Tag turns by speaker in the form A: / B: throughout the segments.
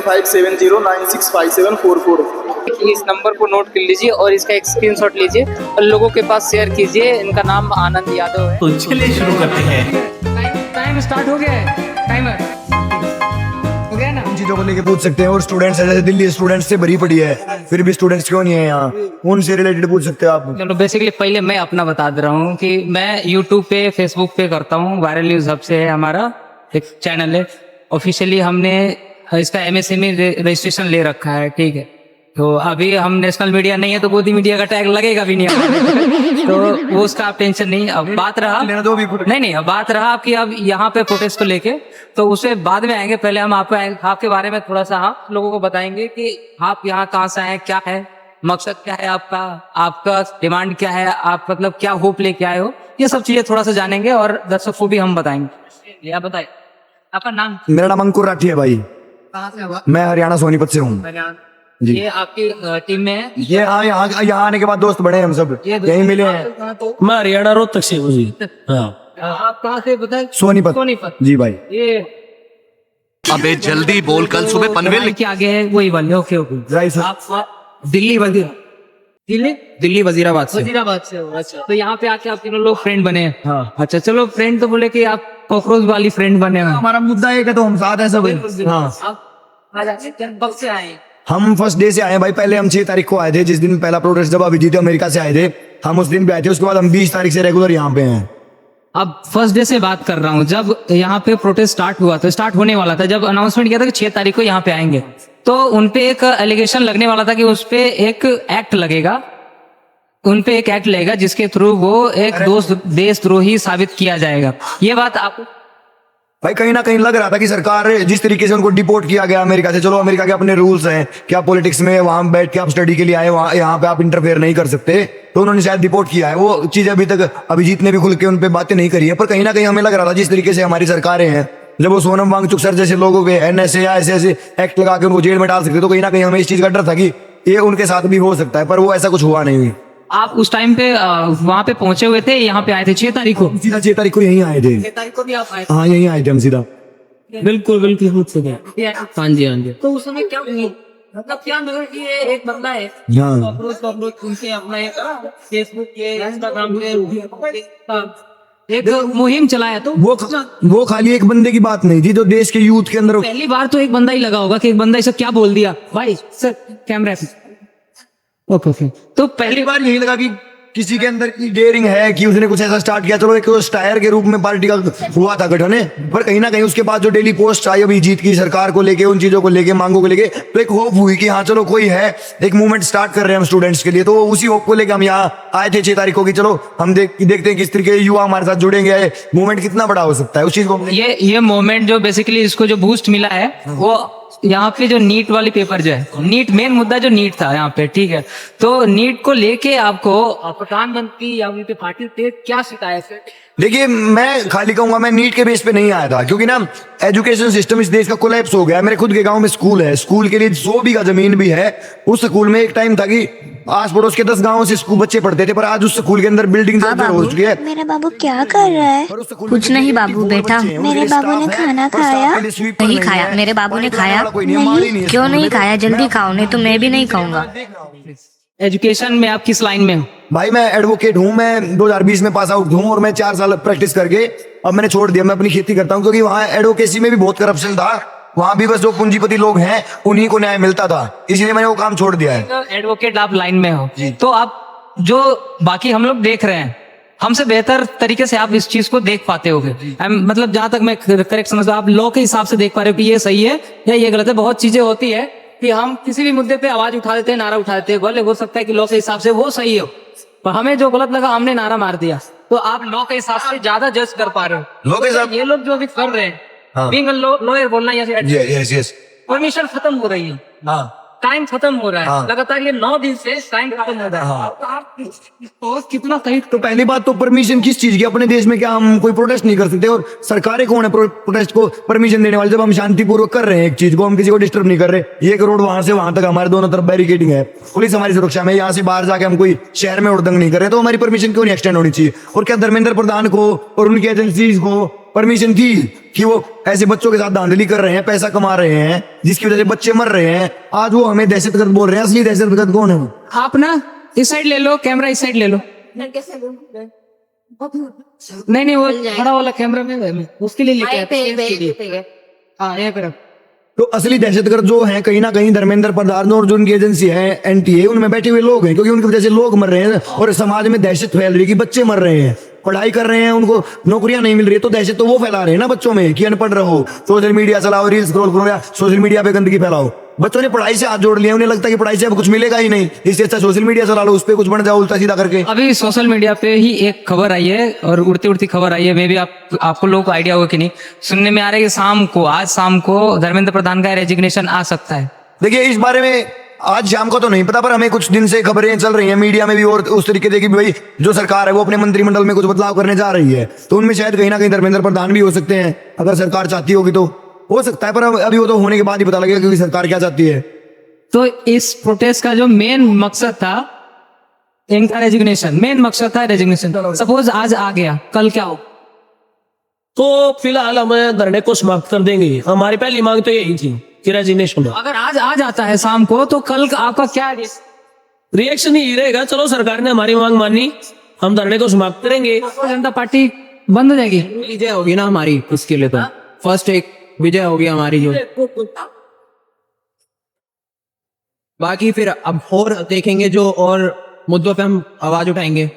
A: 7570965744।
B: इस नंबर को नोट कर लीजिए और इसका एक स्क्रीनशॉट लीजिए और लोगों के पास शेयर कीजिए। इनका नाम आनंद यादव है।
C: तो चलिए शुरू करते हैं।
B: टाइम स्टार्ट हो गया है। टाइमर हो गया ना।
D: चीजों को लेके पूछ सकते हैं। और स्टूडेंट्स है, जैसे दिल्ली स्टूडेंट्स से भरी पड़ी है, फिर भी स्टूडेंट्स क्यों नहीं है यहाँ, उनसे रिलेटेड पूछ सकते हो आप।
B: चलो बेसिकली पहले मैं अपना बता दे रहा हूँ कि मैं यूट्यूब पे फेसबुक पे करता हूँ। वायरल न्यूज हब से है हमारा एक चैनल है। ऑफिशियली हमने इसका MSME रजिस्ट्रेशन ले रखा है, ठीक है। तो अभी हम नेशनल मीडिया नहीं है तो गोदी मीडिया का टैग लगेगा भी नहीं तो वो उसका आप टेंशन नहीं। अब बात रहा नहीं अब बात रहा आपकी अब यहाँ पे प्रोटेस्ट को लेके, तो उसे बाद में आएंगे। पहले हम आपके बारे में थोड़ा सा आप लोगों को बताएंगे कि आप यहाँ कहाँ से आए, क्या है मकसद, क्या है आपका डिमांड क्या है, आप मतलब क्या होप लेके आए हो, ये सब चीजें थोड़ा सा जानेंगे और दर्शकों को भी हम बताएंगे। आप बताइए आपका नाम।
D: मेरा नाम अंकुर राठी है भाई।
B: कहाँ से हुआ?
D: मैं हरियाणा सोनीपत से हूँ जी।
B: ये आपकी टीम में है?
D: ये हाँ, यहाँ आने के बाद दोस्त बड़े हैं हम सब, यहीं मिले हैं।
B: तो
C: मैं हरियाणा रोहतक से हूँ जी। हाँ
B: आप कहाँ से बताए?
D: सोनीपत जी भाई।
B: ये
E: अबे जल्दी बोल, कल सुबह पनवेल
B: के आगे है वही वाले। Okay
D: right sir.
B: आप दिल्ली वजीराबाद से हो। अच्छा, तो यहाँ पे आके आप तीनों लोग फ्रेंड बने हैं।
D: हाँ।
B: अच्छा चलो, फ्रेंड तो बोले कि आप कॉकरोच वाली फ्रेंड बने हैं।
D: हमारा मुद्दा एक है तो हम साथ हैं सब। हाँ,
B: आप कब से आए हैं?
D: हम फर्स्ट डे से आए हैं भाई। पहले हम 6 तारीख को आए थे, जिस दिन पहला प्रोटेस्ट जब अभिजीत अमेरिका से आए थे, हम उस दिन पे आए थे। उसके बाद हम 20 तारीख से रेगुलर यहाँ पे हैं।
B: अब फर्स्ट डे से बात कर रहा हूँ। जब यहाँ पे प्रोटेस्ट स्टार्ट हुआ था, स्टार्ट होने वाला था, जब अनाउंसमेंट किया था कि 6 तारीख को यहाँ पे आएंगे, तो उनपे एक एलिगेशन लगने वाला था कि उस पे एक एक्ट लगेगा, उनपे एक एक्ट लगेगा जिसके थ्रू वो एक देशद्रोही साबित किया जाएगा। ये बात आपको
D: भाई कहीं ना कहीं लग रहा था कि सरकार जिस तरीके से उनको डिपोर्ट किया गया अमेरिका से, चलो अमेरिका के अपने रूल्स हैं कि आप पॉलिटिक्स में वहां बैठ के आप स्टडी के लिए आए, वहां यहाँ पे आप इंटरफेयर नहीं कर सकते, तो उन्होंने शायद डिपोर्ट किया है। वो चीज अभी तक अभिजीत ने भी खुल के उन पे बातें नहीं करी है। पर कहीं ना कहीं हमें लग रहा था जिस तरीके से हमारी सरकारें हैं, जब वो सोनम वांगचुक सर जैसे लोगों के NSA या ऐसे एक्ट लगा के उनको जेल में डाल सकते, तो कहीं ना कहीं हमें इस चीज का डर था कि ये उनके साथ भी हो सकता है। पर वो ऐसा कुछ हुआ नहीं।
B: आप उस टाइम पे वहां पे पहुंचे हुए थे, यहाँ पे आए थे 6 तारीख को?
D: सीधा 6 तारीख को यहीं आए थे।
B: 6 तारीख को भी आप आए?
D: हाँ, यहीं आए थे हम सीधा।
B: बिल्कुल हाँ जी हाँ जी। तो उस समय क्या मतलब क्या मतलब कि ये एक बंदा है
D: हाँ।
B: उनसे अपना एक फेसबुक के इंस्टाग्राम पे एक मुहिम चलाया, तो
D: वो खाली एक बंदे की बात नहीं थी, जो देश के यूथ के अंदर
B: पहली बार तो एक बंदा ही लगा होगा कि एक बंदा इसे क्या बोल दिया। भाई सर कैमरा ओके। तो पहली बार
D: यही लगा कि किसी के अंदर की डेयरिंग है कि उसने कुछ ऐसा स्टार्ट किया। चलो एक स्टायर के रूप में पार्टी का हुआ था गठन, पर कहीं ना कहीं उसके बाद जो डेली पोस्ट आई अभिजीत की सरकार को लेके, उन चीजों को लेके, मांगों को लेके, तो एक होप हुई कि हाँ चलो कोई है, एक मूवमेंट स्टार्ट कर रहे हैं हम स्टूडेंट्स के लिए। तो उसी होप को लेके हम यहाँ आए थे 6 तारीख को कि चलो हम देखते हैं किस तरीके के युवा हमारे साथ जुड़ेंगे, मूवमेंट कितना बड़ा हो सकता है उस चीज को।
B: ये मूवमेंट जो बेसिकली इसको जो बूस्ट मिला है, वो यहाँ पे जो नीट वाली पेपर जो है, नीट मेन मुद्दा जो नीट था यहाँ पे, ठीक है। तो नीट को लेके आपको प्रधानमंत्री या उनके पार्टी से क्या शिकायत है?
D: देखिए, मैं खाली कहूंगा, मैं नीट के बेस पे नहीं आया था, क्योंकि ना एजुकेशन सिस्टम इस देश का कोलैप्स हो गया है। मेरे खुद के गांव में स्कूल है, स्कूल के लिए 100 बीघा जमीन भी है। उस स्कूल में एक टाइम था कि आस पड़ोस के 10 गांवों से स्कूल बच्चे पढ़ते थे, पर आज उस स्कूल के अंदर बिल्डिंग हो चुकी है।
F: मेरा बाबू क्या कर रहा है?
G: कुछ नहीं बाबू बेटा।
F: मेरे बाबू ने खाना खाया?
G: नहीं खाया, मेरे बाबू ने खाया।
D: नहीं,
G: क्यों नहीं खाया? जल्दी खाओ, नहीं तो मैं भी नहीं खाऊंगा।
B: एजुकेशन में आप किस लाइन में हो?
D: भाई मैं एडवोकेट हूँ। मैं 2020 में पास आउट हूँ और मैं 4 साल प्रैक्टिस करके अब मैंने छोड़ दिया। मैं अपनी खेती करता हूँ, क्योंकि वहाँ एडवोकेसी में भी बहुत करप्शन था। वहाँ भी बस जो पूंजीपति लोग हैं उन्हीं को न्याय मिलता था, इसलिए मैंने वो काम छोड़ दिया है।
B: एडवोकेट आप लाइन में हो, तो आप जो बाकी हम लोग देख रहे हैं, हमसे बेहतर तरीके से आप इस चीज को देख पाते होगे। मतलब जहां तक मैं करेक्ट समझता हूँ, आप लॉ के हिसाब से देख पा रहे हो कि ये सही है या ये गलत है। बहुत चीजें होती है कि हम किसी भी मुद्दे पे आवाज उठा देते हैं, नारा उठा देते हैं, भले हो सकता है कि लॉ के हिसाब से वो सही हो, पर हमें जो गलत लगा हमने नारा मार दिया। तो आप लॉ के हिसाब से ज्यादा जज कर पा रहे हो।
D: लॉ के हिसाब
B: ये लोग जो अभी कर रहे हैं,
D: हाँ।
B: बीइंग अ लॉयर बोलना या
D: यस
B: परमिशन खत्म हो रही है,
D: हाँ।
B: टाइम खत्म हो रहा है,
D: हाँ।
B: लगातार ये 9 दिन से टाइम खत्म हो रहा है।
D: हाँ।
B: तो आप तो कितना सही।
D: तो पहली बात तो परमिशन किस चीज की? अपने देश में क्या हम कोई प्रोटेस्ट नहीं कर सकते? और सरकारें कौन है प्रोटेस्ट को परमिशन देने वाले? जब हम शांतिपूर्वक कर रहे हैं एक चीज को, हम किसी को डिस्टर्ब नहीं कर रहे। 1 करोड़ वहां से वहां तक हमारे दोनों तरफ बैरिकेडिंग है, पुलिस हमारी सुरक्षा में, यहाँ से बाहर जाके हम कोई शहर में उड़दंग नहीं कर रहे, तो हमारी परमिशन क्यों नहीं एक्सटेंड होनी चाहिए? और क्या धर्मेंद्र प्रधान को और उनकी एजेंसीज को परमिशन थी कि वो ऐसे बच्चों के साथ धांधली कर रहे हैं, पैसा कमा रहे हैं, जिसकी वजह से बच्चे मर रहे हैं, आज वो हमें दहशतगर्द बोल रहे हैं। असली दहशतगर्द कौन है वो?
B: आप ना इस साइड ले लो, कैमरा इस साइड ले लो। नहीं नहीं, वो बड़ा वाला कैमरा में उसके लिए लेके आते हैं। हाँ, यहाँ पे रख।
D: तो असली दहशतगर्द जो है कहीं ना कहीं धर्मेंद्र प्रधान और जो उनकी एजेंसी है एनटीए, उनमें बैठे हुए लोग हैं, क्योंकि उनकी वजह से लोग मर रहे हैं और समाज में दहशत फैल रही है कि बच्चे मर रहे हैं, पढ़ाई कर रहे हैं, उनको नौकरियां नहीं मिल रही है, तो दहशत तो वो फैला रहे हैं ना बच्चों में कि अनपढ़ रहो, सोशल मीडिया चलाओ, रील्स स्क्रॉल करो या सोशल मीडिया पे गंदगी फैलाओ। बच्चों ने पढ़ाई से हाथ जोड़ लिया, उन्हें लगता है कि पढ़ाई से अब कुछ मिलेगा ही नहीं, इससे अच्छा सोशल मीडिया चला लो, उस पर कुछ बन जाओ उल्टा सीधा करके।
B: अभी सोशल मीडिया पे ही एक खबर आई है और उड़ती उड़ती खबर आई है, मे भी आपको लोगों को आइडिया होगा कि नहीं, सुनने में आ रहा है कि आज शाम को धर्मेंद्र प्रधान का रेजिग्नेशन आ सकता है।
D: देखिए इस बारे में आज शाम को तो नहीं पता, पर हमें कुछ दिन से खबरें चल रही हैं मीडिया में भी और उस तरीके से कि भाई जो सरकार है वो अपने मंत्रिमंडल में कुछ बदलाव करने जा रही है, तो उनमें शायद कहीं ना कहीं धर्मेंद्र प्रधान भी हो सकते हैं। अगर सरकार चाहती होगी तो हो सकता है, पर अभी वो तो होने के बाद ही पता लगेगा क्योंकि सरकार क्या चाहती है।
B: तो इस प्रोटेस्ट का जो मेन मकसद था इनका रेजिग्नेशन, मेन मकसद था रेजिग्नेशन। सपोज आज आ गया, कल क्या हो?
C: तो फिलहाल हम धरने को समाप्त कर देंगे। हमारी पहली मांग तो यही थी कि रेजिग्नेशन हो।
B: अगर आज आ जाता है शाम को, तो कल आपका क्या
C: रिएक्शन ही रहेगा, चलो सरकार ने हमारी मांग मानी, हम धरने को समाप्त करेंगे।
B: जनता पार्टी बंद हो जाएगी?
A: विजय होगी ना हमारी, उसके लिए तो फर्स्ट एक विजय होगी हमारी जो, बाकी फिर अब और देखेंगे जो और मुद्दों पे हम आवाज उठाएंगे।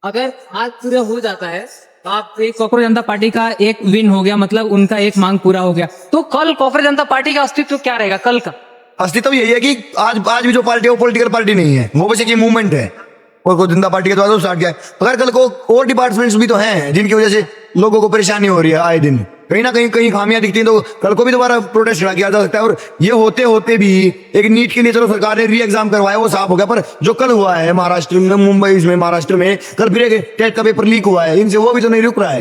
B: अगर आज पूरा हो जाता है, आप एक कॉकरोच जनता पार्टी का एक विन हो गया, मतलब उनका एक मांग पूरा हो गया, तो कल कॉकरोच जनता पार्टी का अस्तित्व क्या रहेगा? कल का
D: अस्तित्व यही है कि आज भी जो पार्टी है वो पॉलिटिकल पार्टी नहीं है, वो बस एक मूवमेंट है और को जनता पार्टी के द्वारा स्टार्ट किया है। अगर कल को और डिपार्टमेंट्स भी तो हैं जिनकी वजह से लोगों को परेशानी हो रही है, आए दिन कहीं ना कहीं खामियां दिखती हैं, तो कल को भी दोबारा प्रोटेस्ट खड़ा किया जा सकता है। और ये होते होते भी एक नीट के लिए चलो सरकार ने री एग्जाम करवाया, वो साफ हो गया, पर जो कल हुआ है महाराष्ट्र में, मुंबई में, महाराष्ट्र में कल फिर एक टेट का पेपर लीक हुआ है, इनसे वो भी तो नहीं रुक रहा है।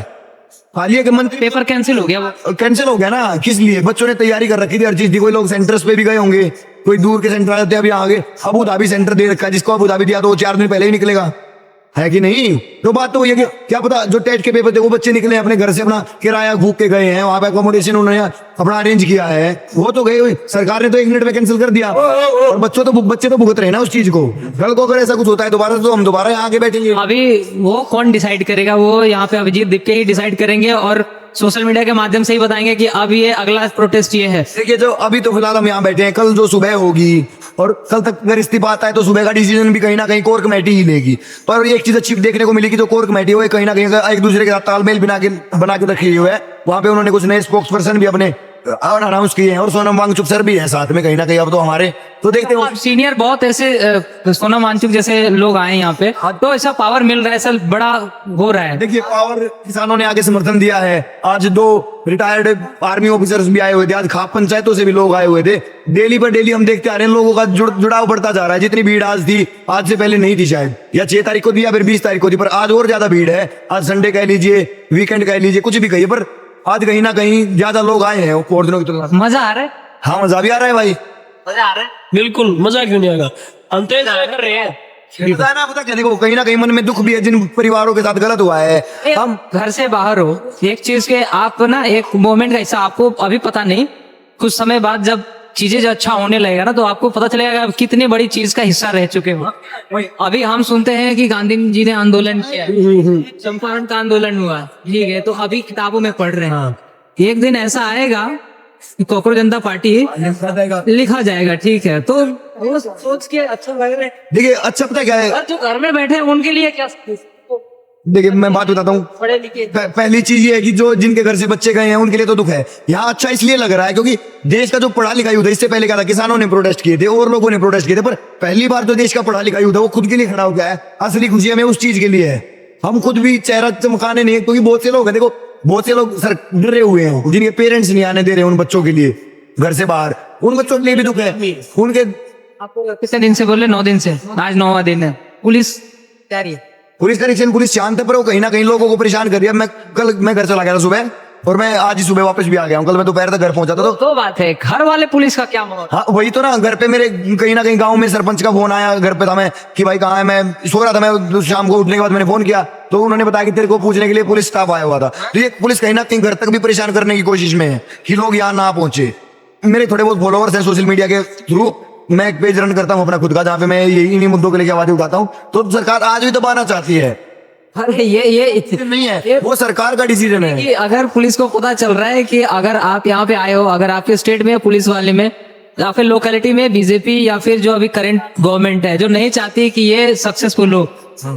D: हाल ही के मंत्री
B: पेपर कैंसिल हो गया, वो
D: कैंसिल हो गया ना, किस लिए? बच्चों ने तैयारी कर रखी थी हर चीज थी, कोई लोग सेंटर्स पे भी गए होंगे, कोई दूर के सेंटर आते हैं, अभी आगे अबू धाबी सेंटर दे रखा है, जिसको अबू धाबी दिया तो वो 4 दिन पहले ही निकलेगा, है कि नहीं? तो बात तो ये कि क्या पता जो टेट के पेपर थे वो बच्चे निकले अपने घर से अपना किराया भूख के गए हैं, वहां पे अकोमोडेशन उन्होंने अपना अरेंज किया है, वो तो गए हुए, सरकार ने तो 1 मिनट में कैंसिल कर दिया और बच्चे तो भुगत रहे हैं ना उस चीज को। कल को अगर ऐसा कुछ होता है दोबारा तो हम दोबारा यहाँ आके बैठेंगे।
B: अभी वो कौन डिसाइड करेगा? वो यहाँ पे अभिजीत दीपके ही डिसाइड करेंगे और सोशल मीडिया के माध्यम से ही बताएंगे कि अब ये अगला प्रोटेस्ट ये है।
D: देखिए जो अभी तो फिलहाल हम यहाँ बैठे हैं, कल जो सुबह होगी और कल तक अगर इस्तीफा आता है तो सुबह का डिसीजन भी कहीं ना कहीं कोर कमेटी ही लेगी। पर एक चीज अच्छी देखने को मिली कि जो कोर कमेटी है कहीं ना कहीं एक दूसरे के साथ तालमेल बना के रखी हुई है। वहां पे उन्होंने कुछ नए स्पोक्स पर्सन भी अपने अनाउंस किए हैं और सोनम वांगचुक सर भी है साथ में कहीं ना कहीं। अब तो हमारे तो देखते हैं
B: सीनियर बहुत ऐसे सोनम वांगचुक जैसे लोग आए यहाँ पे, तो ऐसा पावर मिल रहा है, ऐसा बड़ा हो रहा है।
D: देखिए पावर किसानों ने आगे समर्थन दिया है, आज 2 रिटायर्ड आर्मी ऑफिसर्स भी आए हुए थे, आज खाप पंचायतों से भी लोग आए हुए थे। डेली पर डेली हम देखते आ रहे हैं लोगों का जुड़ाव बढ़ता जा रहा है। जितनी भीड़ आज थी, आज से पहले नहीं थी शायद, या 6 तारीख को थी या फिर 20 तारीख को थी, पर आज और ज्यादा भीड़ है। आज संडे कह लीजिए, वीकेंड कह लीजिए, कुछ भी कहिए, पर आज कहीं ना कहीं ज्यादा लोग आए हैं और दिनों की तुलना।
B: मजा आ रहा है?
D: हाँ मजा भी आ रहा है भाई,
B: मजा आ रहा है,
C: बिल्कुल, मजा क्यों नहीं आएगा, हम तो एंजॉय कर रहे हैं।
D: पता है ना, पता क्या, देखो कहीं ना कहीं मन में दुख भी है जिन परिवारों के साथ गलत हुआ है।
B: हम घर से बाहर हो, एक चीज के आप ना एक मोमेंट का हिस्सा, आपको अभी पता नहीं, कुछ समय बाद जब चीजें जो अच्छा होने लगेगा ना, तो आपको पता चलेगा कि कितनी बड़ी चीज का हिस्सा रह चुके हो। अभी हम सुनते हैं कि गांधी जी ने आंदोलन किया, चंपारण का आंदोलन हुआ, ठीक है, तो अभी किताबों में पढ़ रहे हैं। एक दिन ऐसा आएगा कॉकरोच जनता पार्टी लिखा जाएगा, ठीक है, तो वो सोच के अच्छा लग रहा है।
D: देखिए अच्छा पता क्या है,
B: जो घर में बैठे हैं उनके लिए क्या?
D: देखिए मैं बात बताता हूँ,
B: पढ़े लिखे
D: पहली चीज ये है कि जो जिनके घर से बच्चे गए हैं उनके लिए तो दुख है। यहाँ अच्छा इसलिए लग रहा है क्योंकि देश का जो पढ़ा लिखा युद्ध है, इससे पहले क्या था, किसानों ने प्रोटेस्ट किए थे और लोगों ने प्रोटेस्ट किए थे, पर पहली बार जो देश का पढ़ा लिखा युद्ध है वो खुद के लिए खड़ा हो गया है। असली खुशी हमें उस चीज के लिए है, हम खुद भी चेहरा चमकाने नहीं, क्योंकि बहुत से लोग हैं, देखो बहुत से लोग सर डरे हुए हैं, जिनके पेरेंट्स नहीं आने दे रहे उन बच्चों के लिए घर से बाहर, उन बच्चों के लिए भी दुख है। उनके
B: आपको कितने दिन से बोले? 9 दिन से, आज 9वां दिन है। पुलिस क्या रही है?
D: पुलिस कनेक्शन, पुलिस शांत है, पर वो कहीं ना कहीं लोगों को परेशान कर रही है। मैं घर चला गया था सुबह, और मैं आज ही सुबह वापस भी आ गया हूँ। कल मैं दोपहर तक घर पहुंचा था।
B: तो बात है, घर वाले पुलिस का क्या माहौल?
D: हाँ वही तो ना, घर पे मेरे कहीं ना कहीं गांव में सरपंच का फोन आया, घर पे था मैं कि भाई कहाँ है, मैं सो रहा था। मैं शाम को उठने के बाद मैंने फोन किया तो उन्होंने बताया कि तेरे को पूछने के लिए पुलिस स्टाफ आया हुआ था। तो ये पुलिस कहीं ना कहीं घर तक भी परेशान करने की कोशिश में है कि लोग यहाँ ना पहुंचे। मेरे थोड़े बहुत फॉलोअर्स हैं सोशल मीडिया के थ्रू, मैं एक पेज रन करता हूँ अपना खुद का, जहाँ पे मैं यही इन्हीं मुद्दों के लेकर आवाज उठाता हूँ। तो सरकार आज भी दबाना चाहती है।
B: अरे ये
D: नहीं है, वो सरकार का डिसीजन है।
B: कि अगर पुलिस को पता चल रहा है कि अगर आप यहाँ पे आए हो, अगर आपके स्टेट में पुलिस वाले में या फिर लोकेलिटी में बीजेपी या फिर जो अभी करंट गवर्नमेंट है जो नहीं चाहती कि ये सक्सेसफुल हो,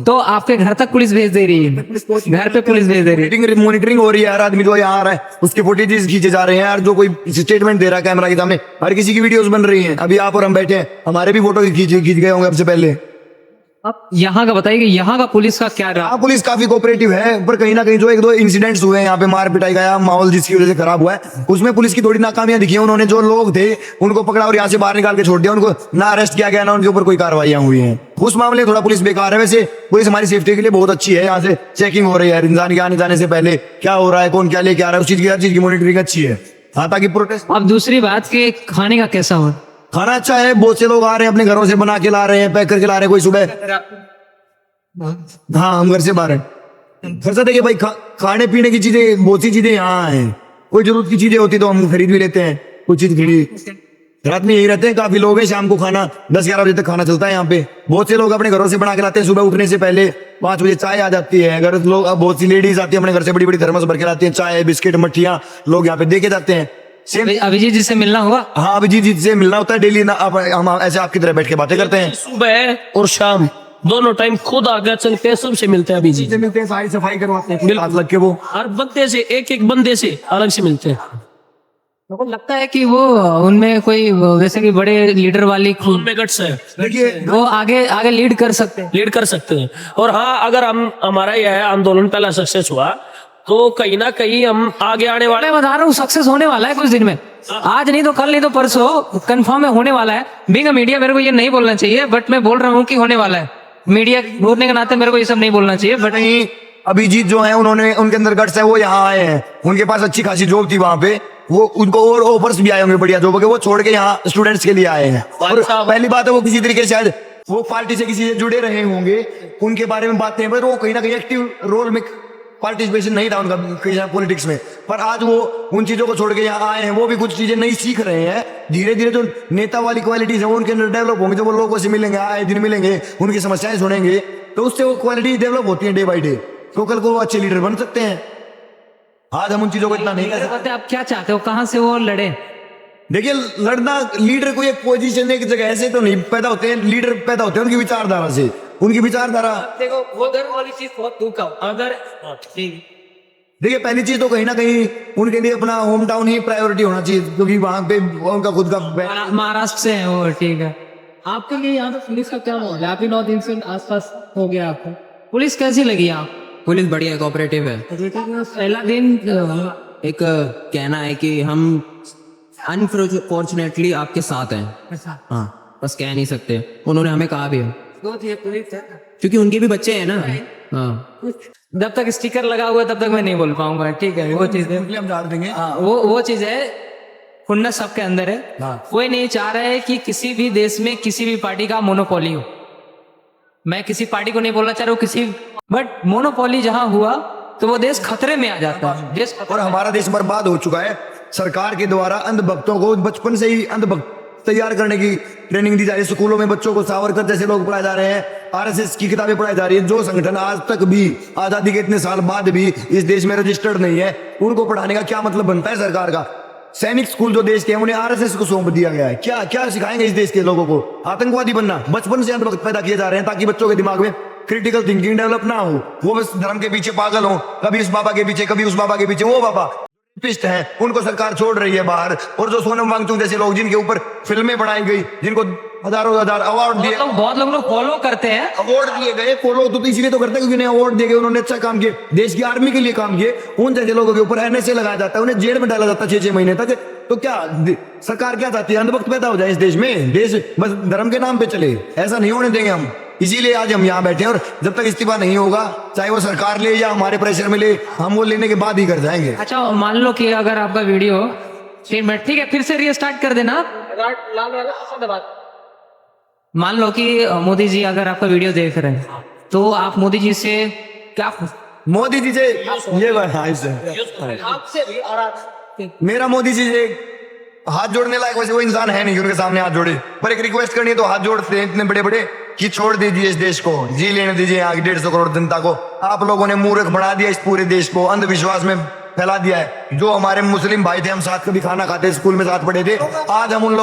B: तो आपके घर तक पुलिस भेज दे रही है, घर पे पुलिस भेज दे रही है।
D: मॉनिटरिंग हो रही है यार, आदमी जो यहाँ आ रहा है उसके फुटेजेस खींचे जा रहे हैं यार, जो कोई स्टेटमेंट दे रहा है कैमरा के सामने, हर किसी की वीडियोस बन रही हैं। अभी आप और हम बैठे हैं, हमारे भी फोटो खींच गए होंगे आपसे पहले।
B: अब यहाँ का बताइए कि यहाँ का पुलिस का क्या रहा?
D: हाँ पुलिस काफी कोऑपरेटिव है, पर कहीं ना कहीं जो एक दो इंसिडेंट्स हुए हैं यहाँ पे, मार पिटाई का माहौल जिसकी वजह से खराब हुआ है, उसमें पुलिस की थोड़ी नाकामियां दिखी है। उन्होंने जो लोग थे उनको पकड़ा और यहाँ से बाहर निकाल के छोड़ दिया, उनको ना अरेस्ट किया गया ना उनके ऊपर कोई कार्रवाई हुई है। उस मामले थोड़ा पुलिस बेकार है। वैसे पुलिस हमारी सेफ्टी के लिए बहुत अच्छी है, यहाँ से चेकिंग हो रही है, इंसान के आने जाने से पहले क्या हो रहा है, कौन क्या लेके आ रहा है, उस चीज की हर चीज की मॉनिटरिंग अच्छी है। हाँ ताकि प्रोटेस्ट।
B: अब दूसरी बात कि खाने का कैसा हो?
D: खाना अच्छा है, बहुत से लोग आ रहे हैं अपने घरों से बना के ला रहे हैं, पैक करके ला रहे हैं। कोई सुबह, हाँ हम घर से बाहर हैं। खर्चा देखिए भाई, खाने पीने की चीजें बहुत सी चीजें यहाँ हैं, कोई जरूरत की चीजें होती तो हम खरीद भी लेते हैं, कुछ चीज खरीद। रात में यही रहते हैं, काफी लोग हैं, शाम को खाना 10-11 बजे तक खाना चलता है यहाँ पे। बहुत से लोग अपने घरों से बना के लाते हैं, सुबह उठने से पहले 5 बजे चाय आ जाती है। अगर लोग, बहुत सी लेडीज आती है अपने घर से, बड़ी बड़ी थर्मस भर के लाती हैं चाय, बिस्किट, मट्ठियाँ, लोग यहाँ पे दे के जाते हैं।
B: अभिजीत जी से मिलना होगा?
D: हाँ अभिजीत जी से मिलना होता है डेली ना, हम ऐसे आपकी तरह बैठ के बातें करते हैं।
C: सुबह और शाम दोनों टाइम खुद आगे चलते हैं, सबसे मिलते हैं। अभी जी
D: मिलते हैं, सारी सफाई करवाते हैं, हाथ लग के वो
C: हर बंदे से, एक बंदे से अलग से मिलते हैं।
B: मेरे को लगता है कि वो उनमें कोई वैसे कि बड़े लीडर वाली खून
C: उनमें गट्स है,
D: देखिए
B: वो आगे लीड कर सकते हैं।
C: लीड कर सकते हैं। और हाँ, अगर हमारा यह आंदोलन पहला सक्सेस हुआ तो कहीं ना कहीं हम आगे आने वाले,
B: मैं बता रहा हूँ सक्सेस होने वाला है कुछ दिन में, आज नहीं तो कल, नहीं तो परसों, कंफर्म है होने वाला है। बीइंग अ मीडिया मेरे को ये नहीं बोलना चाहिए, बट मैं बोल रहा हूँ कि होने वाला है। मीडिया बोलने के नाते मेरे को ये सब नहीं बोलना चाहिए, बट
D: नहीं, अभिजीत जो है उन्होंने, उनके अंदर गट्स है, वो यहाँ आए हैं, उनके पास अच्छी खासी जॉब थी वहां पे, वो उनको और ऑफर्स भी आए होंगे बढ़िया जॉब के, वो छोड़ के यहाँ स्टूडेंट्स के लिए आए हैं। और पहली बात है वो किसी तरीके से शायद वो पार्टी से किसी से जुड़े रहे होंगे, उनके बारे में बातें, पर वो कहीं ना कहीं एक्टिव रोल में पार्टिसिपेशन नहीं था उनका कहीं पॉलिटिक्स में। पर आज वो उन चीजों को छोड़ के यहाँ आए हैं, वो भी कुछ चीजें नई सीख रहे हैं। धीरे धीरे जो नेता वाली क्वालिटीज है वो उनके अंदर डेवलप होंगे, जब वो लोगों से मिलेंगे, आए दिन मिलेंगे, उनकी समस्याएं सुनेंगे, तो उससे वो क्वालिटी डेवलप होती है डे बाई डे, तो कल को वो अच्छे लीडर बन सकते हैं। आज हम उन चीजों को इतना नहीं कर सकते।
B: आप क्या चाहते हो, कहाँ से वो लड़े?
D: देखिए लड़ना, लीडर को एक पोजीशन, एक जगह ऐसे तो नहीं पैदा होते हैं, लीडर पैदा होते हैं उनकी विचारधारा से। उनकी विचारधारा,
B: देखो वो दर वाली चीज बहुत दुख का, अगर
D: देखिए पहली चीज तो कहीं ना कहीं उनके लिए अपना होम टाउन ही प्रायोरिटी होना चाहिए, क्योंकि वहां पे उनका खुद का
B: महाराष्ट्र से है वो, ठीक है। आपके लिए यहाँ पे पुलिस का क्या माहौल है? आप ही 9 दिन से आसपास हो गया आपको, पुलिस कैसी लगी आप?
A: पुलिस बढ़िया कोऑपरेटिव है।
B: पहला दिन
A: एक कहना है कि हम अनफॉर्चुनेटली आपके साथ हैं, हाँ बस कह नहीं सकते, उन्होंने हमें कहा भी है क्योंकि उनके भी बच्चे हैं ना। हाँ
B: जब तक स्टिकर लगा हुआ है तब तक मैं नहीं बोल पाऊंगा, ठीक है, वो चीज है,
D: हम डाल देंगे।
B: वो चीज है, खुन्नस सबके अंदर है। कोई नहीं चाह रहा है कि किसी भी देश में किसी भी पार्टी का मोनोपोली हो। मैं किसी पार्टी को नहीं बोलना चाह रहा हूँ किसी, बट मोनोपोली जहां हुआ तो वो देश खतरे में आ जाता है। देश
D: और हमारा देश बर्बाद हो चुका है। सरकार के द्वारा अंधभक्तों को बचपन से ही अंधभक्त तैयार करने की ट्रेनिंग दी जा रही है। स्कूलों में बच्चों को सावरकर जैसे लोग पढ़ाए जा रहे हैं, आरएसएस की किताबें पढ़ाई जा रही है। जो संगठन आज तक भी, आजादी के इतने साल बाद भी इस देश में रजिस्टर्ड नहीं है, उनको पढ़ाने का क्या मतलब बनता है सरकार का? सैनिक स्कूल जो देश के हैं उन्हें आरएसएस को सौंप दिया गया है। क्या क्या सिखाएंगे इस देश के लोगों को? आतंकवादी बनना? बचपन से अंधभक्त पैदा किए जा रहे हैं ताकि बच्चों के दिमाग में क्रिटिकल थिंकिंग डेवलप ना हो, वो बस धर्म के पीछे पागल हो, कभी इस बाबा के पीछे, कभी उस बाबा के पीछे। वो बाबा पिस्ट है, उनको सरकार छोड़ रही है बाहर। और जो सोनम वांगचुक जैसे लोग जिनके ऊपर फिल्में बनाई गई, जिनको हजारों हजार अवार्ड दिए,
B: बहुत लोग फॉलो करते हैं,
D: अवार्ड दिए गए, फॉलो तो इसलिए तो करते हैं क्योंकि उन्हें अवार्ड दिए गए, उन्होंने अच्छा काम किया, देश की आर्मी के लिए काम किए। उन जैसे लोगों के ऊपर एनएसए लगाया जाता है, उन्हें जेल में डाला जाता है 6-6 महीने तक। तो क्या सरकार क्या चाहती है? अंधभक्त पैदा हो जाए इस देश में, देश बस धर्म के नाम पे चले? ऐसा नहीं होने देंगे हम। इसीलिए आज हम यहाँ बैठे हैं, और जब तक इस्तीफा नहीं होगा, चाहे वो सरकार ले या हमारे प्रेशर में ले, हम वो लेने के बाद ही कर जाएंगे।
B: अच्छा मान लो कि अगर आपका वीडियो ठीक है, फिर से रीस्टार्ट कर देना। मान लो कि मोदी जी अगर आपका वीडियो देख रहे हैं, तो आप मोदी जी से क्या
D: मोदी जी से ये मेरा मोदी जी से हाथ जोड़ने लायक वैसे वो इंसान है नहीं कि उनके सामने हाथ जोड़े, पर एक रिक्वेस्ट करनी है तो हाथ जोड़ते हैं इतने बड़े बड़े कि छोड़ दीजिए इस देश को, जी लेने दीजिए यहाँ की 150 करोड़ जनता को। आप लोगों ने मूर्ख बना दिया इस पूरे देश को, अंधविश्वास में फैला दिया है। जो हमारे मुस्लिम भाई थे, हम साथ कभी खाना खाते, स्कूल में साथ पढ़े थे, आज हम उन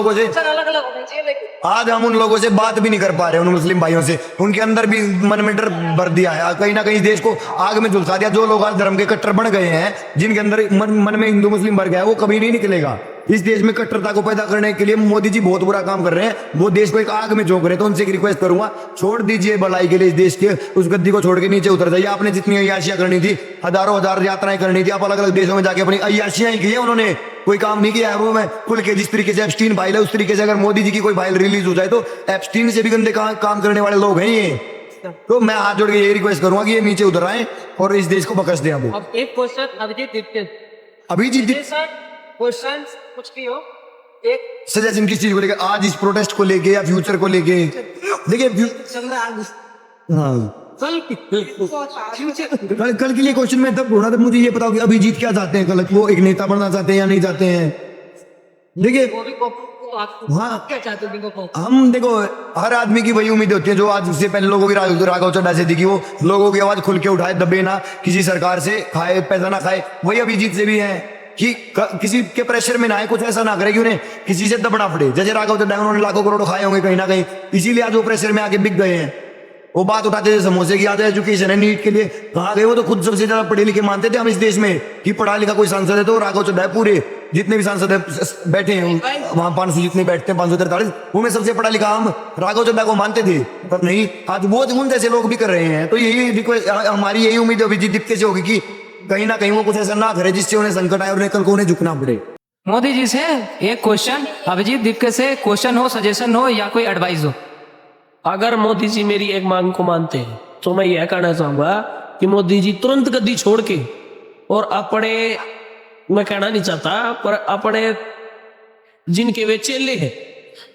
D: लोगों से बात भी नहीं कर पा रहे, उन मुस्लिम भाइयों से। उनके अंदर भी मन में डर भर दिया है, कहीं ना कहीं देश को आग में झुलसा दिया। जो लोग आज धर्म के कट्टर बन गए हैं, जिनके अंदर मन में हिंदू मुस्लिम भर गया है, वो कभी नहीं निकलेगा। इस देश में कट्टरता को पैदा करने के लिए मोदी जी बहुत बुरा काम कर रहे हैं, वो देश को एक आग में झोंक रहे हैं। तो उनसे एक रिक्वेस्ट करूंगा, छोड़ दीजिए भलाई के लिए इस देश के उस गद्दी को छोड़ के नीचे उतर जाइए। आपने जितनी अय्याशियां करनी थी, हजारों हजार यात्राएं करनी थी, आप अलग अलग देशों में जाके अपनी अय्याशियां ही की है, उन्होंने कोई काम नहीं किया है। वो मैं खुल के जिस तरीके से एप्स्टीन फाइल है, उस तरीके से अगर मोदी जी की कोई फाइल रिलीज हो जाए तो एप्स्टीन से भी गंदे काम करने वाले लोग हैं ये। तो मैं हाथ जोड़ के यही रिक्वेस्ट करूंगा कि ये नीचे उतर आए और इस देश को बख्श दें।
B: अब एक क्वेश्चन
D: अभिजीत
B: क्वेश्चन कुछ भी हो, एक
D: सजेशन किस चीज को लेकर, आज इस प्रोटेस्ट को लेके या फ्यूचर को लेके? देखिए कल के लिए क्वेश्चन में तब ढूंढा, तब मुझे ये बताओ कि अभिजीत क्या चाहते हैं, कल वो एक नेता बनना चाहते हैं या नहीं चाहते हैं? देखिए हाँ, हम देखो हर आदमी की वही उम्मीद होती है जो आज से पहले लोगों की राघव चड्ढा से दिखी, वो लोगों की आवाज खुल के उठाए, दबे ना, किसी सरकार से खाए पैसा ना खाए। वही अभिजीत से भी है कि किसी के प्रेशर में ना आए, कुछ ऐसा ना करे कि उन्हें किसी से दबना पड़े। जैसे राघव चड्ढा उन्होंने लाखों करोड़ खाए होंगे कहीं ना कहीं, इसीलिए आज वो प्रेशर में आके बिक गए हैं। वो बात उठाते थे समोसे की, आज एजुकेशन है, नीट के लिए कहाँ गए? वो तो खुद सबसे ज्यादा पढ़े लिखे मानते थे हम इस देश में कि पढ़ा लिखा कोई सांसद है तो राघव चड्ढा है। पूरे जितने भी सांसद बैठे हैं वहां 500 जितने बैठते हैं, 543, वो में सबसे पढ़ा लिखा हम राघव चड्ढा को मानते थे, पर नहीं, आज वो उन जैसे लोग भी कर रहे हैं। तो यही हमारी यही उम्मीद अभिजीत दीपके से होगी कि कहीं ना कहीं वो कुछ ऐसा ना करे जिससे उन्हें संकट आए और कल को उन्हें झुकना पड़े।
B: मोदी जी से एक क्वेश्चन, अभिजीत दीपके से क्वेश्चन हो, सजेशन हो या कोई एडवाइस हो।
C: अगर मोदी जी मेरी एक मांग को मानते हैं तो मैं यह कहना चाहूंगा कि मोदी जी तुरंत गद्दी छोड़ के और अपने, मैं कहना नहीं चाहता, पर अपने जिनके वे चेले हैं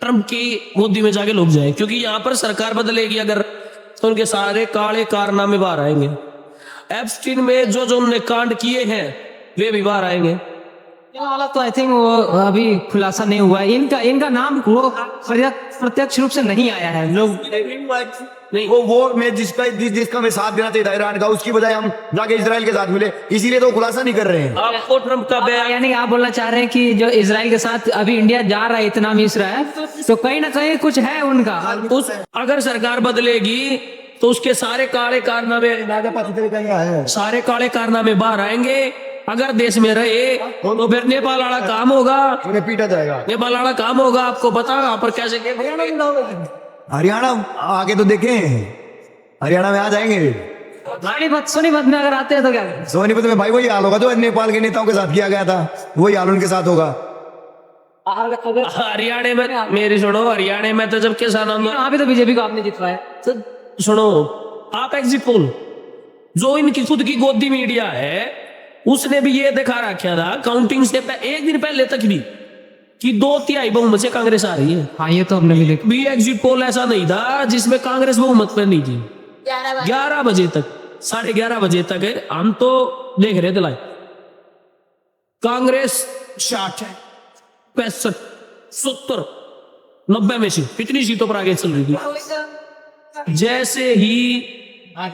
C: ट्रम्प की गोदी में जाके लुक जाए, क्योंकि यहाँ पर सरकार बदलेगी अगर तो उनके सारे काले कारनामे बाहर आएंगे। एप्स्टीन में जो जो उन्होंने कांड किए हैं वे भी बाहर आएंगे।
B: वाला तो आई थिंक वो अभी खुलासा नहीं हुआ है, इनका नाम वो प्रत्यक्ष रूप से नहीं आया है। लोग
D: नहीं, वो मैं जिसका मैं साथ देना चाहिए ईरान का, उसकी बजाय हम जाके इजराइल के साथ मिले, इसीलिए तो खुलासा नहीं कर रहे हैं।
C: आपको ट्रम्प का बयान,
B: यानी आप बोलना चाह रहे हैं कि जो इजराइल के साथ अभी इंडिया जा रहा है, इतना मिस रहा है, तो कहीं ना कहीं कुछ है उनका।
C: उस अगर सरकार बदलेगी तो उसके सारे काले कारनामे बाहर आएंगे। अगर देश में रहे तो फिर नेपाल वाला काम होगा,
D: उन्हें पीटा जाएगा।
C: नेपाल वाला काम होगा, आपको पता है पर कैसे
D: हरियाणा आगे तो देखें, हरियाणा में आ जाएंगे।
B: सोनीपत में अगर आते हैं तो क्या?
D: सोनीपत में भाई वही हाल होगा जो नेपाल के नेताओं के साथ किया गया था, वही हाल उनके साथ होगा।
C: हरियाणा में मेरी सुनो, हरियाणा में तो जब किसान
B: वहाँ पे तो बीजेपी को आपने जितवाया।
C: तो सुनो, आप एग्जिट पोल जो इनकी खुद की गोदी मीडिया है उसने भी ये दिखा रखा था काउंटिंग से एक दिन पहले तक भी कि 2/3 बहुमत से कांग्रेस आ रही है।
B: हाँ, ये तो हमने भी देखा।
C: भी एग्जिट पोल ऐसा नहीं था जिसमें कांग्रेस बहुमत पर नहीं थी। 11 बजे तक, 11:30 बजे तक हम तो देख रहे थे लाइव, कांग्रेस 60, 65, 70, 90 में से कितनी सीटों पर आगे चल रही थी। जैसे ही हाँ,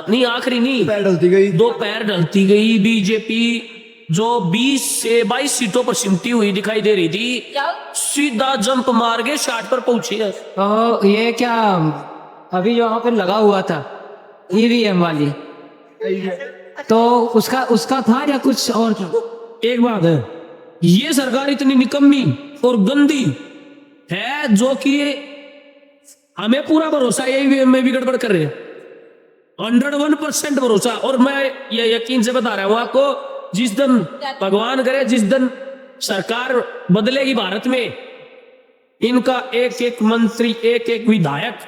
C: नहीं आखिरी नहीं,
D: पैर ढलती गई,
C: 2 पैर ढलती गई, बीजेपी जो 20 से 22 सीटों पर सिमटी हुई दिखाई दे रही थी, सीधा जंप मार के 60 पर पहुंची है।
B: तो ये क्या अभी जो वहां पर लगा हुआ था ईवीएम वाली, तो उसका था या कुछ और था?
C: एक बात है, ये सरकार इतनी निकम्मी और गंदी है जो कि हमें पूरा भरोसा है ईवीएम में भी गड़बड़ कर रहे हैं, 101% भरोसा। और मैं ये यकीन से बता रहा हूं आपको, जिस दिन भगवान करे, जिस दिन सरकार बदलेगी भारत में, इनका एक एक मंत्री, एक एक विधायक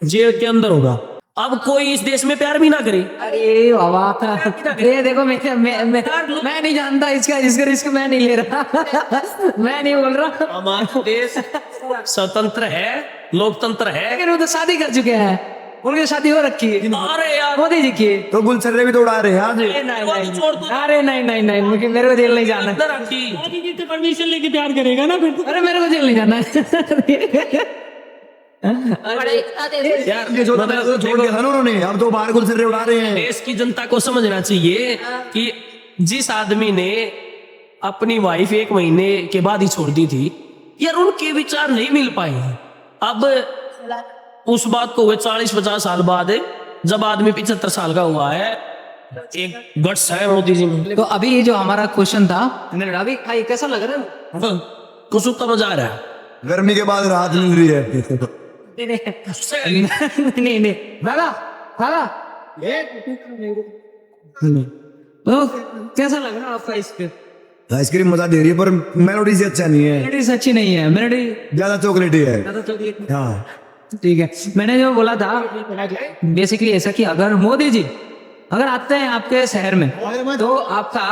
C: जेल के अंदर होगा। अब कोई इस देश में प्यार भी ना करे।
B: अरे बाबा, ये देखो मैं नहीं जानता इसका रिस्क मैं नहीं ले रहा। मैं नहीं बोल रहा।
C: हमारा देश स्वतंत्र है, लोकतंत्र है।
B: लेकिन वो तो शादी कर चुके हैं, उनकी शादी हो रखी है।
C: अरे यार
B: मोदी जी की।
D: तो गुलछर्रे भी तो उड़ा रहे हैं आज।
B: अरे नहीं, मेरे को जेल नहीं जाना।
C: परमिशन लेके प्यार करेगा ना फिर।
B: अरे मेरे को जेल नहीं जाना है।
C: यार
D: ये जो तो छोड़ दिया था ना उन्होंने, अब तो बाहर गुलछर्रे उड़ा रहे हैं।
C: देश की जनता को समझना चाहिए कि जिस आदमी ने अपनी वाइफ 1 महीने के बाद ही छोड़ दी थी, यार उनके विचार नहीं मिल पाए। अब उस बात को हुए 40-50 साल बाद, जब आदमी 75 साल का हुआ है, एक गट्स है मोदी जी में।
B: तो अभी ये जो हमारा क्वेश्चन था, अभी भाई कैसा लग रहा है?
C: कुछ तो मजा आ रहा है।
D: गर्मी के बाद राहत मिल रही है।
B: नहीं दादा तो कैसा लग रहा है आपका इसके?
D: आइसक्रीम मजा दे रही है, पर मेलोडी से अच्छा नहीं है,
B: मेलोडी अच्छी नहीं है। मेलोडी
D: ज्यादा चॉकलेटी है। हाँ
B: ठीक है। मैंने जो बोला था बेसिकली ऐसा कि अगर मोदी जी अगर आते हैं आपके शहर में, तो आपका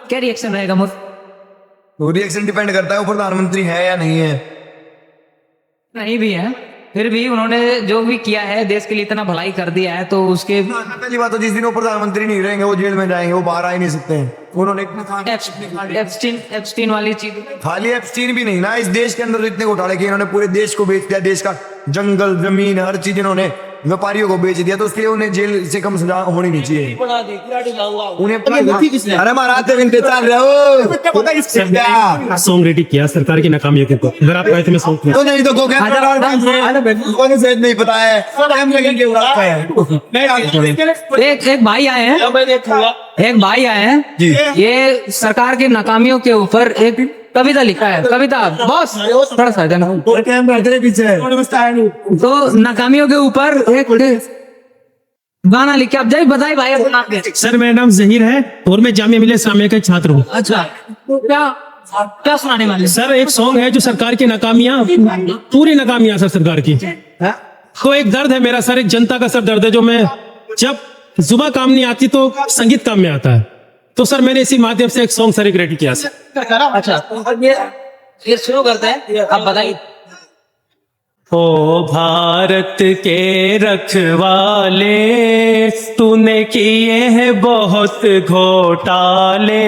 B: क्या रिएक्शन रहेगा?
D: तो रिएक्शन डिपेंड करता है वो प्रधानमंत्री है या नहीं है।
B: नहीं भी है, फिर भी उन्होंने जो भी किया है देश के लिए, इतना भलाई कर दिया है, तो उसके
D: पहली बात तो जिस दिन वो प्रधानमंत्री नहीं रहेंगे वो जेल में जाएंगे, वो बाहर आ ही नहीं सकते हैं। उन्होंने
B: एप्स्टीन वाली चीज,
D: खाली एप्स्टीन भी नहीं ना, इस देश के अंदर इतने घोटाले किए इन्होंने, पूरे देश को बेच दिया, देश का जंगल जमीन हर चीज इन्होंने व्यापारियों को बेच दिया, तो उसके लिए उन्हें जेल से कम सजा होनी नहीं चाहिए उन्हें। अरे महाराज
H: सॉन्ग रेडी किया सरकार की नाकामियों के ऊपर, अगर आप कहते मैं सॉन्ग
D: तो नहीं तो नहीं पता है।
B: एक भाई आए हैं, एक भाई आए हैं जी, ये सरकार की नाकामियों के ऊपर एक कविता लिखा है। कविता बॉस थोड़ा सा देना पीछे, तो नाकामियों के ऊपर एक गाना लिखा। आप जब बताइए भाई अपना नाम।
H: सर मेरा नाम जहीर है और मैं जामिया मिलिया इस्लामिया का छात्र हूँ।
B: अच्छा, क्या सुनाने वाले?
H: सर एक सॉन्ग है जो सरकार की नाकामियां, पूरी नाकामियां सर सरकार की। तो एक दर्द है मेरा सर, एक जनता का सर दर्द है, जो मैं जब जुबान काम नहीं आती तो संगीत काम में आता है। तो सर मैंने इसी माध्यम से एक सॉन्ग सर रेडी किया सर।
B: अच्छा, ये शुरू करते हैं, आप बताइए।
H: ओ भारत के रखवाले, तूने किए हैं बहुत घोटाले,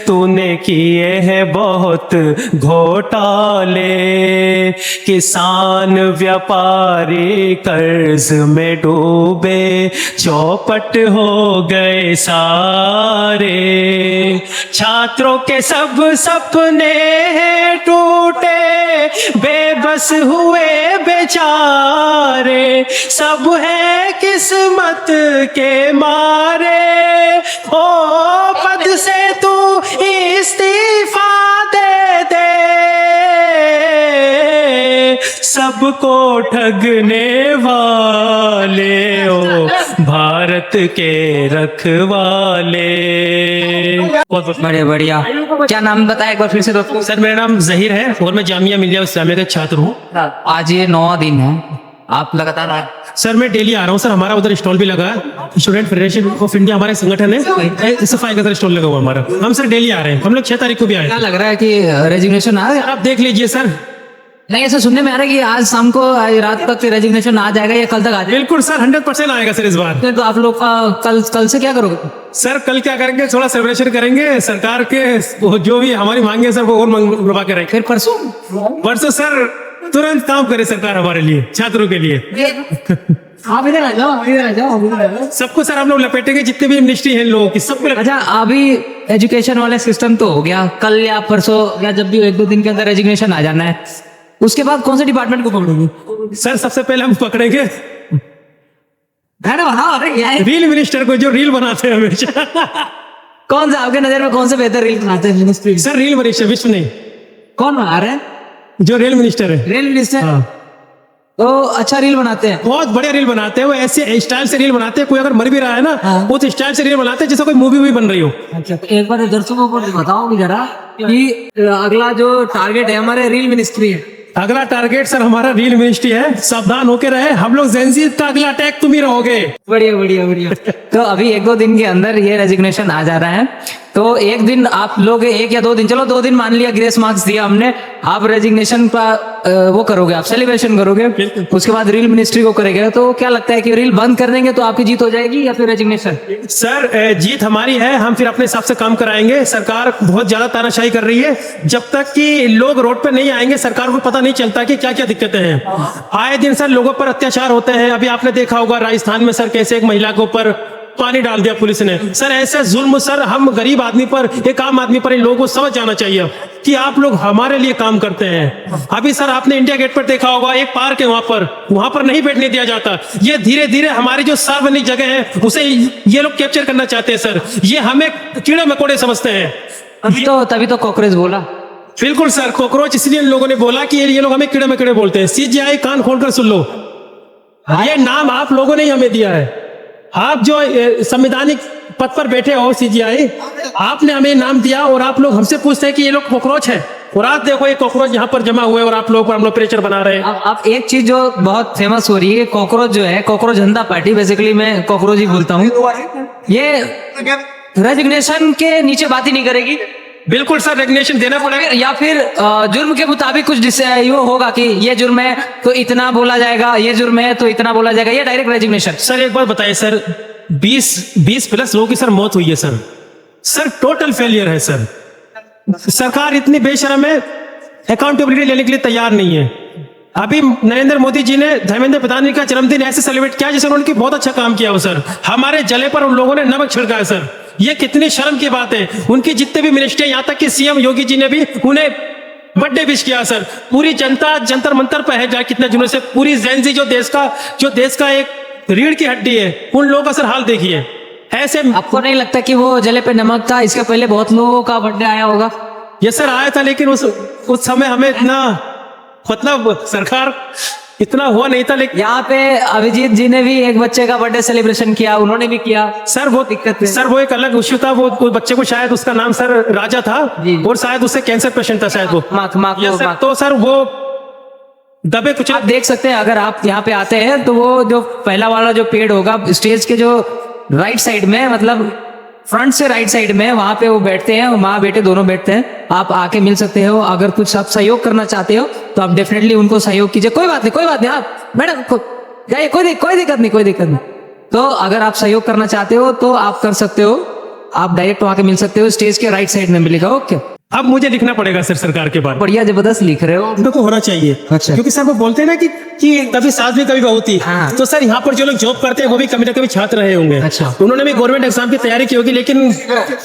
H: तूने किए हैं बहुत घोटाले, किसान व्यापारी कर्ज में डूबे, चौपट हो गए सारे, छात्रों के सब सपने टूटे, बेबस हुए बेचारे, सब है किस्मत के मारे, ओ पद से तू इस्तीफा दे दे, सबको ठगने वाले, ओ भारत के रखवाले। बहुत
B: बढ़िया। क्या नाम बताया एक बार फिर से दोस्तों?
H: सर मेरा नाम जहीर है और मैं जामिया मिलिया इस्लामिया का छात्र हूँ।
B: आज ये 9वां दिन है, आप लगातार आए?
H: सर मैं डेली आ रहा हूँ सर, हमारा उधर स्टॉल भी लगा है, स्टूडेंट फेडरेशन ऑफ इंडिया हमारे संगठन है, सफाई का स्टॉल लगा हुआ हमारा, हम सर डेली आ रहे हैं, हम लोग 6 तारीख को भी आए।
B: क्या लग रहा है कि रेजिग्नेशन आ गया?
H: आप देख लीजिए सर।
B: नहीं, ऐसा सुनने में आ रहा है कि आज शाम को, आज रात तक रेजिग्नेशन आ जाएगा या कल तक आ जाएगा?
H: बिल्कुल सर, 100% आएगा सर इस बार।
B: तो आप लोग का कल से क्या करोगे?
H: सर कल क्या करेंगे, थोड़ा सेलिब्रेशन करेंगे, सरकार के जो भी हमारी मांगे सर वो और मंगवा के रहेंगे।
B: फिर परसों
H: सर तुरंत काम करे सरकार हमारे लिए, छात्रों के लिए।
B: आप इधर आ जाओ, इधर आ जाओ।
H: सबको सर हम लोग लपेटेंगे, जितने भी मिनिस्ट्री है लोगों की सबको।
B: अच्छा, अभी एजुकेशन वाले सिस्टम तो हो गया, कल या परसों या जब भी 1-2 दिन के अंदर रेजिग्नेशन आ जाना है, उसके बाद कौन से डिपार्टमेंट को पकड़ोगे?
H: सर सबसे पहले हम पकड़ेगे रील मिनिस्टर को, जो रील बनाते हैं हमेशा।
B: कौन सा आपके नजर में कौन से बेहतर रील बनाते हैं मिनिस्ट्री?
H: सर रील मिनिस्टर, विश्व नहीं,
B: कौन बना रहे हैं?
H: जो रेल मिनिस्टर है।
B: Rail minister?
H: हाँ।
B: तो अच्छा रील बनाते हैं,
H: बहुत बढ़िया रील बनाते हैं वो, ऐसे स्टाइल से रील बनाते हैं, कोई अगर मर भी रहा है ना,
B: हाँ।
H: वो तो स्टाइल से रील बनाते हैं जैसे कोई मूवी भी बन रही हो।
B: अच्छा, तो एक बार दर्शकों को बताओ जरा कि अगला जो टारगेट है हमारे रील मिनिस्ट्री है,
H: अगला टारगेट सर हमारा रील मिनिस्ट्री है, सावधान होके रहे, हम लोग जेंजी का अगला अटैक तुम ही रहोगे।
B: बढ़िया बढ़िया बढ़िया। तो अभी 1-2 दिन के अंदर ये रेजिग्नेशन आ जा रहा है, तो एक दिन आप लोग 1 या 2 दिन, चलो 2 दिन मान लिया, ग्रेस मार्क्स दिया हमने, आप रेजिग्नेशन का वो करोगे, आप सेलिब्रेशन करोगे, उसके बाद रील मिनिस्ट्री को करेंगे, तो क्या लगता है कि रील बंद कर देंगे तो आपकी जीत हो जाएगी या फिर रेजिग्नेशन?
H: सर जीत हमारी है, हम फिर अपने हिसाब से काम कराएंगे। सरकार बहुत ज्यादा तानाशाही कर रही है, जब तक कि लोग रोड पे नहीं आएंगे सरकार को पता नहीं चलता कि क्या क्या दिक्कतें हैं। आए दिन सर लोगों पर अत्याचार होते हैं, अभी आपने देखा होगा राजस्थान में सर कैसे एक महिला के ऊपर पानी डाल दिया पुलिस ने। सर ऐसे जुल्म सर हम गरीब आदमी पर, एक आम आदमी पर, इन लोगों को समझ जाना चाहिए कि आप लोग हमारे लिए काम करते हैं। अभी सर आपने इंडिया गेट पर देखा होगा, एक पार्क है, वहां पर नहीं बैठने दिया जाता। ये धीरे धीरे हमारी जो सार्वजनिक जगह है उसे ये लोग कैप्चर करना चाहते हैं सर। ये हमें कीड़े मकोड़े समझते हैं।
B: तभी तो कॉकरोच बोला।
H: बिल्कुल सर, कॉकरोच इसलिए इन लोगों ने बोला कि ये लोग हमें कीड़े मकोड़े बोलते हैं। सीजीआई कान खोलकर सुन लो, ये नाम आप लोगों ने ही हमें दिया है। आप जो संवैधानिक पद पर बैठे हो सीजीआई, आपने हमें नाम दिया और आप लोग हमसे पूछते हैं कि ये लोग कॉकरोच है, और आज देखो ये कॉकरोच यहाँ पर जमा हुए और आप लोग पर हम लोग प्रेशर बना रहे हैं।
B: अब एक चीज जो बहुत फेमस हो रही है, कॉकरोच जो है, कॉकरोच जनता पार्टी, बेसिकली मैं कॉकरोच ही बोलता हूँ, ये रेजिग्नेशन के नीचे बात ही नहीं करेगी।
H: बिल्कुल सर, रेजिग्नेशन देना पड़ेगा,
B: या फिर जुर्म के मुताबिक कुछ यो होगा कि ये जुर्म है तो इतना बोला जाएगा, ये जुर्म है तो इतना बोला जाएगा, ये डायरेक्ट रेजिग्नेशन।
H: सर एक बात बताइए सर, 20+ लोगों की सर मौत हुई है सर टोटल फेलियर है सर। सरकार इतनी बेशरम है, अकाउंटेबिलिटी लेने के लिए तैयार नहीं है। अभी नरेंद्र मोदी जी ने धर्मेंद्र प्रधान जी का जन्मदिन ऐसे सेलिब्रेट किया जैसे उन्होंने बहुत अच्छा काम किया हो सर। हमारे जले पर उन लोगों ने नमक छिड़का है सर, ये कितनी शर्म की बात है। उनकी जितने भी मिनिस्टर, यहाँ तक कि सीएम योगी जी ने भी उन्हें बर्थडे विश किया सर। पूरी जनता जंतर मंतर पर है, जाए कितने जुनून से, पूरी जेनजी जो देश का एक रीढ़ की हड्डी है, उन लोगों का सर हाल देखिए। ऐसे
B: आपको नहीं लगता कि वो जले पे नमक था, इसके पहले बहुत लोगों का बर्थडे आया होगा?
H: ये सर आया था, लेकिन उस समय हमें इतना, मतलब सरकार इतना हुआ नहीं था। लेकिन
B: यहाँ पे अभिजीत जी ने भी एक बच्चे का बर्थडे सेलिब्रेशन किया, उन्होंने भी किया
H: सर। वो दिक्कत है सर, वो एक अलग इश्यू था। वो बच्चे को शायद उसका नाम सर राजा था, और शायद उससे कैंसर पेशेंट था शायद वो। तो सर वो दबे कुछ
B: आप देख सकते हैं, अगर आप यहाँ पे आते हैं तो वो जो पहला वाला जो पेड़ होगा स्टेज के जो राइट साइड में, मतलब फ्रंट से राइट साइड में, वहां पे वो बैठते हैं, माँ बेटे दोनों बैठते हैं। आप आके मिल सकते हो, अगर कुछ आप सहयोग करना चाहते हो तो आप डेफिनेटली उनको सहयोग कीजिए। कोई बात नहीं आप मैडम जाइए, कोई दिक्कत नहीं। तो अगर आप सहयोग करना चाहते हो तो आप कर सकते हो, आप डायरेक्ट वहां के मिल सकते हो, स्टेज के राइट साइड में मिलेगा। ओके,
H: अब मुझे लिखना पड़ेगा सर सरकार के बारे में।
B: बढ़िया जबरदस्त लिख रहे हो,
H: उनको होना चाहिए।
B: अच्छा।
H: क्योंकि सर वो बोलते हैं ना कि कभी सास भी कभी बहू थी।
B: हाँ।
H: तो सर यहाँ पर जो लोग जॉब करते हैं वो भी कभी ना कभी छात्र रहे होंगे।
B: अच्छा।
H: उन्होंने भी गवर्नमेंट एग्जाम की तैयारी की होगी, लेकिन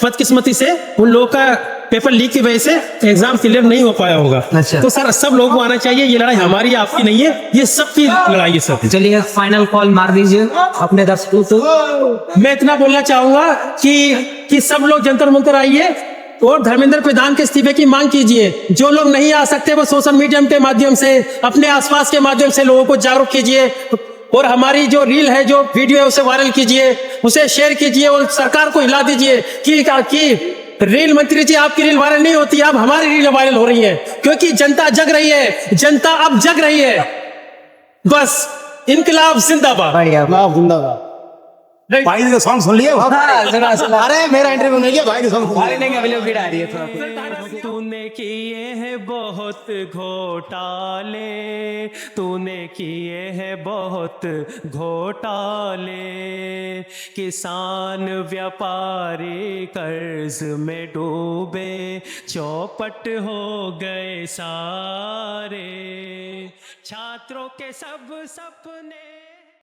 H: बदकिस्मती से उन लोगों का पेपर लीक की वजह से एग्जाम क्लियर नहीं हो पाया होगा।
B: अच्छा।
H: तो सर सब लोगों को आना चाहिए, ये लड़ाई हमारी आपकी नहीं है, ये सबकी लड़ाई है सर।
B: चलिए फाइनल कॉल मार दीजिए अपने दर्शकों को।
H: मैं इतना बोलना चाहूंगा कि सब लोग जंतर मंतर आइए और धर्मेंद्र प्रधान के इस्तीफे की मांग कीजिए। जो लोग नहीं आ सकते वो सोशल मीडिया के माध्यम से, अपने आसपास के माध्यम से लोगों को जागरूक कीजिए, और हमारी जो रील है, जो वीडियो है, उसे वायरल कीजिए, उसे शेयर कीजिए, और सरकार को हिला दीजिए कि रील मंत्री जी आपकी रील वायरल नहीं होती, अब हमारी रील वायरल हो रही है, क्योंकि जनता जग रही है, जनता अब जग रही है। बस इनकलाब जिंदाबाद।
D: भाई का सॉन्ग सुन लिए? अरे मेरा इंटरव्यू नहीं लिया, भाई का सॉन्ग
H: तूने किए हैं बहुत घोटाले, तूने किए हैं बहुत घोटाले, किसान व्यापारी कर्ज में डूबे, चौपट हो गए सारे, छात्रों के सब सपने